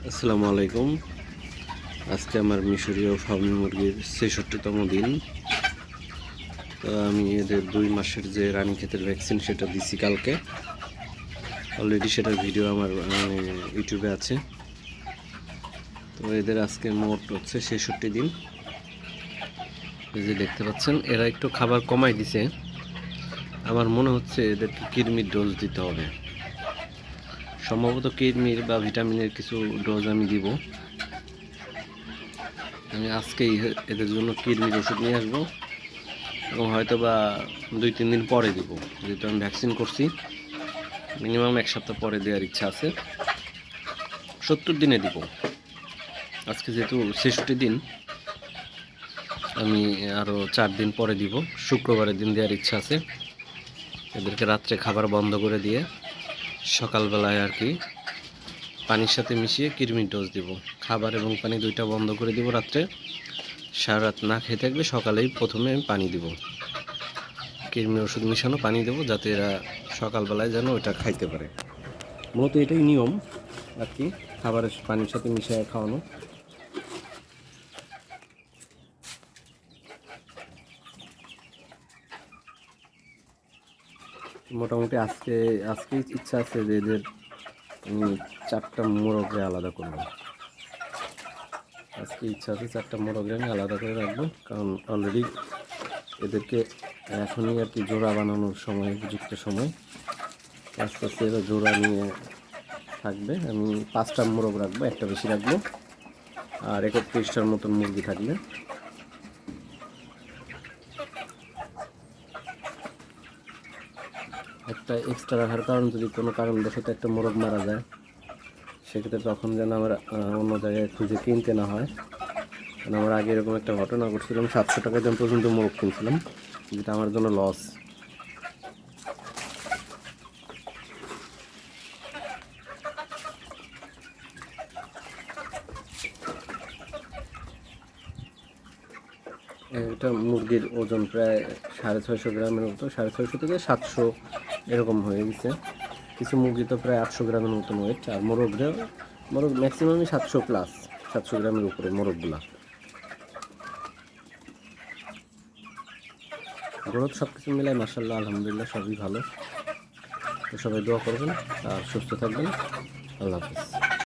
আসসালামু আলাইকুম। আজকে আমার মিশরীয় ফার্মি মুরগির ৬৬তম দিন। তো আমি এদের ২ মাসের যে রানীক্ষেতের ভ্যাকসিন সেটা দিছি কালকে। অলরেডি সেটার ভিডিও আমার ইউটিউবে আছে। তো এদের আজকে মোট হচ্ছে ৬৬ দিন। এই যে দেখতে পাচ্ছেন এরা একটু খাবার কমাই দিছে। আমার মনে হচ্ছে এদেরকে কৃমির ডোজ দিতে হবে। সম্ভবত কৃমির বা ভিটামিনের কিছু ডোজ আমি দিব। আমি আজকেই এদের জন্য কৃমির ওষুধ নিয়ে আসবো এবং হয়তো বা ২-৩ দিন পরে দিব, যেহেতু আমি ভ্যাকসিন করছি। মিনিমাম ১ সপ্তাহ পরে দেওয়ার ইচ্ছা আছে। ৭০ দিনে দিব। আজকে যেহেতু ৬৬ দিন, আমি আরও ৪ দিন পরে দিব। শুক্রবারের দিন দেওয়ার ইচ্ছা আছে। এদেরকে রাত্রে খাবার বন্ধ করে দিয়ে সকালবেলায় আর কি পানির সাথে মিশিয়ে কৃমির ডোজ দিব। খাবার এবং পানি দুইটা বন্ধ করে দিব রাত্রে। সারা রাত না খেয়ে থাকবে, সকালেই প্রথমে আমি পানি দিব। কৃমির ওষুধ মিশানো পানি দেবো, যাতে এরা সকালবেলায় যেন ওটা খাইতে পারে। মূলত এটাই নিয়ম আর কি, খাবারের পানির সাথে মিশিয়ে খাওয়ানো। মোটামুটি আজকে ইচ্ছা আছে যে এদের 4টা মোরগরে আলাদা করবো। আজকে ইচ্ছা আছে 4টা মোরগরে আমি আলাদা করে রাখবো, কারণ অলরেডি এদেরকে এখনই আর কি জোড়া বানানোর সময়, উপযুক্ত সময়। আস্তে আস্তে এরা জোড়া নিয়ে থাকবে। আমি 5টা মোরগ রাখবো, একটা বেশি রাখবো। আর 31টার মতন মুরগি থাকবে। একটা এক্সট্রা রাখার কারণ, যদি কোনো কারণবশত একটা মোরগ মারা যায়, সেক্ষেত্রে তখন যেন আমার অন্য জায়গায় খুঁজে কিনতে না হয়। কারণ আমার আগে এরকম একটা ঘটনা ঘটছিলাম, 700 টাকা দাম পর্যন্ত মোরগ কিনছিলাম, যেটা আমার জন্য লস। এটা মুরগির ওজন প্রায় 650 গ্রামের মতো, 650 থেকে 700 এরকম হয়ে গেছে। কিছু মুরগি তো প্রায় 800 গ্রামের মতন ওয়েট। আর মোরগ ম্যাক্সিমামই 700+, 700 গ্রামের উপরে মোরগগুলা। গ্রোথ সব কিছু মিলাই মাশাআল্লাহ, আলহামদুলিল্লাহ সবই ভালো। তো সবাই দোয়া করবেন আর সুস্থ থাকবেন। আল্লাহ হাফেজ।